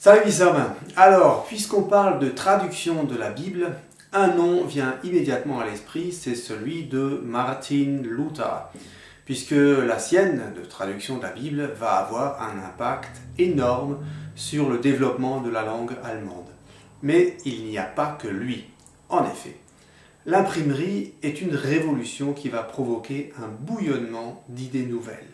Salut Issam. Alors, puisqu'on parle de traduction de la Bible, un nom vient immédiatement à l'esprit, c'est celui de Martin Luther, puisque la sienne de traduction de la Bible va avoir un impact énorme sur le développement de la langue allemande. Mais il n'y a pas que lui. En effet, l'imprimerie est une révolution qui va provoquer un bouillonnement d'idées nouvelles,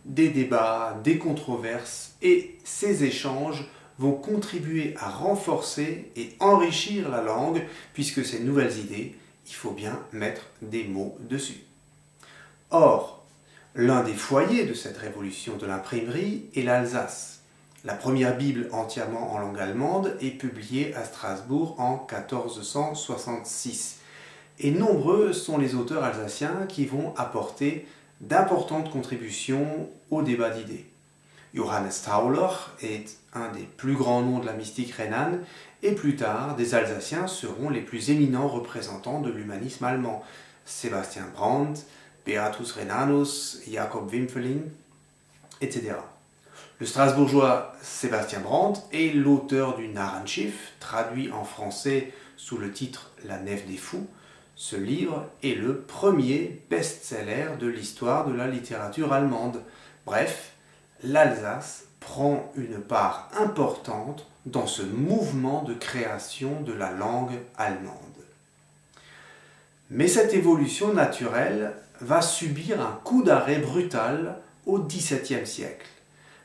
des débats, des controverses, et ces échanges vont contribuer à renforcer et enrichir la langue, puisque ces nouvelles idées, il faut bien mettre des mots dessus. Or, l'un des foyers de cette révolution de l'imprimerie est l'Alsace. La première Bible entièrement en langue allemande est publiée à Strasbourg en 1466. Et nombreux sont les auteurs alsaciens qui vont apporter d'importantes contributions au débat d'idées. Johannes Tauler est un des plus grands noms de la mystique rhénane, et plus tard, des Alsaciens seront les plus éminents représentants de l'humanisme allemand. Sebastian Brandt, Beatus Rhenanus, Jakob Wimpfeling, etc. Le Strasbourgeois Sebastian Brandt est l'auteur du Narrenschiff, traduit en français sous le titre La Nef des Fous. Ce livre est le premier best-seller de l'histoire de la littérature allemande. Bref, l'Alsace prend une part importante dans ce mouvement de création de la langue allemande. Mais cette évolution naturelle va subir un coup d'arrêt brutal au XVIIe siècle.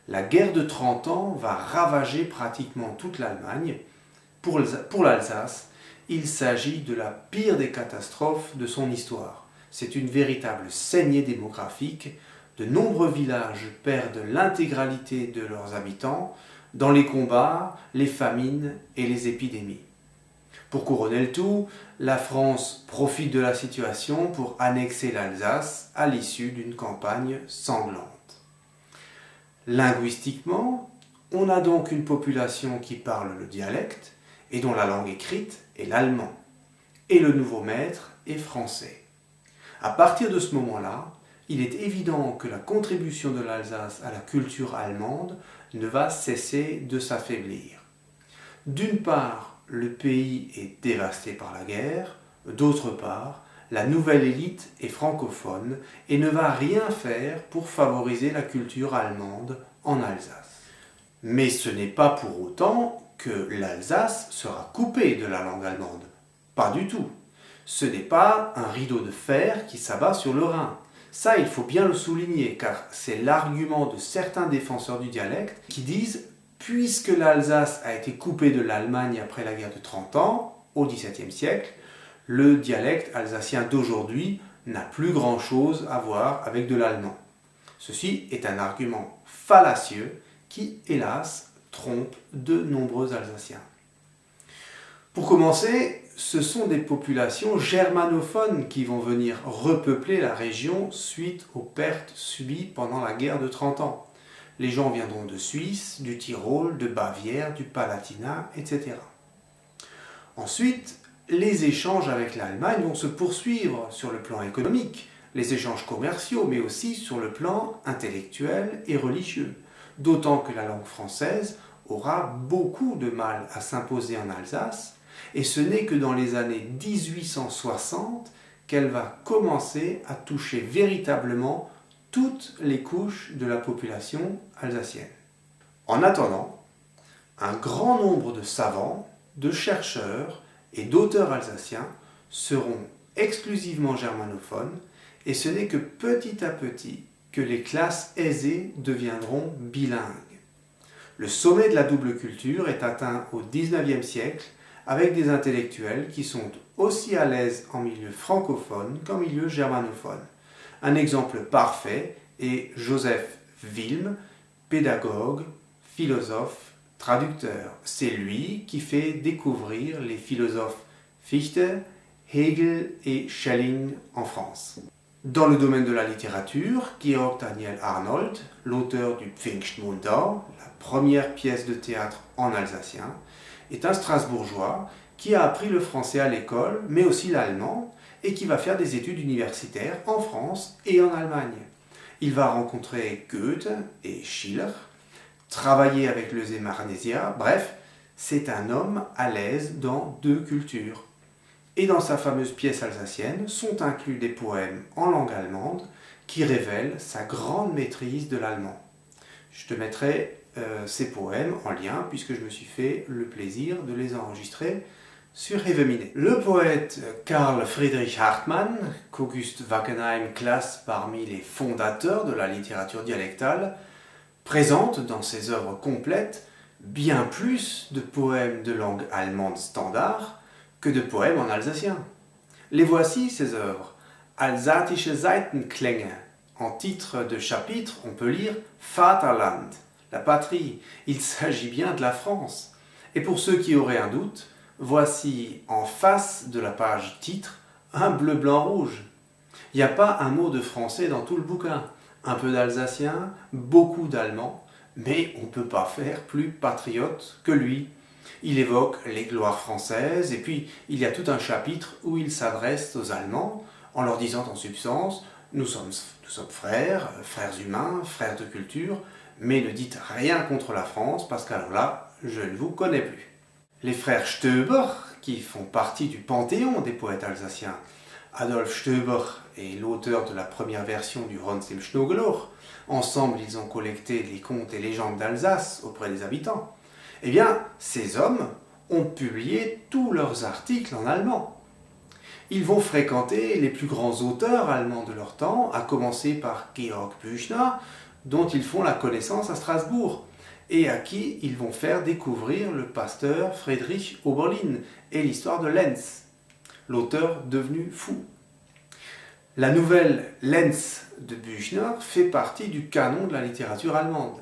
La guerre de 30 ans va ravager pratiquement toute l'Allemagne. Pour l'Alsace, il s'agit de la pire des catastrophes de son histoire. C'est une véritable saignée démographique. De nombreux villages perdent l'intégralité de leurs habitants dans les combats, les famines et les épidémies. Pour couronner le tout, la France profite de la situation pour annexer l'Alsace à l'issue d'une campagne sanglante. Linguistiquement, on a donc une population qui parle le dialecte et dont la langue écrite est l'allemand. Et le nouveau maître est français. À partir de ce moment-là, il est évident que la contribution de l'Alsace à la culture allemande ne va cesser de s'affaiblir. D'une part, le pays est dévasté par la guerre, d'autre part, la nouvelle élite est francophone et ne va rien faire pour favoriser la culture allemande en Alsace. Mais ce n'est pas pour autant que l'Alsace sera coupée de la langue allemande. Pas du tout. Ce n'est pas un rideau de fer qui s'abat sur le Rhin. Ça, il faut bien le souligner, car c'est l'argument de certains défenseurs du dialecte qui disent « puisque l'Alsace a été coupée de l'Allemagne après la guerre de 30 ans, au XVIIe siècle, le dialecte alsacien d'aujourd'hui n'a plus grand-chose à voir avec de l'allemand. » Ceci est un argument fallacieux qui, hélas, trompe de nombreux Alsaciens. Pour commencer, ce sont des populations germanophones qui vont venir repeupler la région suite aux pertes subies pendant la guerre de 30 ans. Les gens viendront de Suisse, du Tyrol, de Bavière, du Palatinat, etc. Ensuite, les échanges avec l'Allemagne vont se poursuivre sur le plan économique, les échanges commerciaux, mais aussi sur le plan intellectuel et religieux. D'autant que la langue française aura beaucoup de mal à s'imposer en Alsace, et ce n'est que dans les années 1860 qu'elle va commencer à toucher véritablement toutes les couches de la population alsacienne. En attendant, un grand nombre de savants, de chercheurs et d'auteurs alsaciens seront exclusivement germanophones, et ce n'est que petit à petit que les classes aisées deviendront bilingues. Le sommet de la double culture est atteint au XIXe siècle avec des intellectuels qui sont aussi à l'aise en milieu francophone qu'en milieu germanophone. Un exemple parfait est Joseph Wilm, pédagogue, philosophe, traducteur. C'est lui qui fait découvrir les philosophes Fichte, Hegel et Schelling en France. Dans le domaine de la littérature, Georg Daniel Arnold, l'auteur du Pfingstmunters, la première pièce de théâtre en alsacien, est un Strasbourgeois qui a appris le français à l'école, mais aussi l'allemand, et qui va faire des études universitaires en France et en Allemagne. Il va rencontrer Goethe et Schiller, travaillé avec le Zemarnesia, bref, c'est un homme à l'aise dans deux cultures. Et dans sa fameuse pièce alsacienne sont inclus des poèmes en langue allemande qui révèlent sa grande maîtrise de l'allemand. Je te mettrai ces poèmes en lien puisque je me suis fait le plaisir de les enregistrer sur Evemine. Le poète Karl Friedrich Hartmann, qu'Auguste Wackenheim classe parmi les fondateurs de la littérature dialectale, présente dans ses œuvres complètes bien plus de poèmes de langue allemande standard que de poèmes en alsacien. Les voici, ces œuvres. Alsatische Seitenklänge. En titre de chapitre, on peut lire Vaterland, la patrie. Il s'agit bien de la France. Et pour ceux qui auraient un doute, voici en face de la page titre un bleu, blanc, rouge. Il n'y a pas un mot de français dans tout le bouquin. Un peu d'alsacien, beaucoup d'allemand, mais on ne peut pas faire plus patriote que lui. Il évoque les gloires françaises et puis il y a tout un chapitre où il s'adresse aux Allemands en leur disant en substance « Nous sommes frères, frères humains, frères de culture, mais ne dites rien contre la France parce qu'alors là, je ne vous connais plus. » Les frères Stoeber, qui font partie du panthéon des poètes alsaciens, Adolf Stoeber est l'auteur de la première version du Hans im Schnogeloch. Ensemble, ils ont collecté les contes et légendes d'Alsace auprès des habitants. Eh bien, ces hommes ont publié tous leurs articles en allemand. Ils vont fréquenter les plus grands auteurs allemands de leur temps, à commencer par Georg Büchner, dont ils font la connaissance à Strasbourg, et à qui ils vont faire découvrir le pasteur Friedrich Oberlin et l'histoire de Lenz, l'auteur devenu fou. La nouvelle Lenz de Büchner fait partie du canon de la littérature allemande.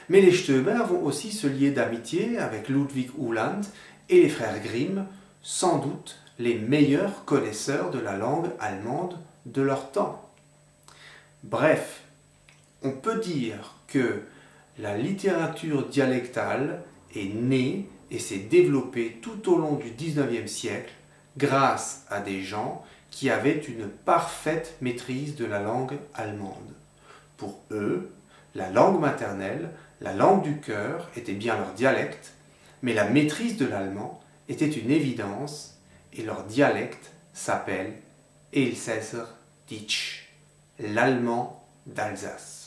Mais les Stoeber vont aussi se lier d'amitié avec Ludwig Uhland et les frères Grimm, sans doute les meilleurs connaisseurs de la langue allemande de leur temps. Bref, on peut dire que la littérature dialectale est née et s'est développée tout au long du XIXe siècle grâce à des gens qui avaient une parfaite maîtrise de la langue allemande. Pour eux, la langue maternelle, la langue du cœur était bien leur dialecte, mais la maîtrise de l'allemand était une évidence et leur dialecte s'appelle Elsässer Ditsch, l'allemand d'Alsace.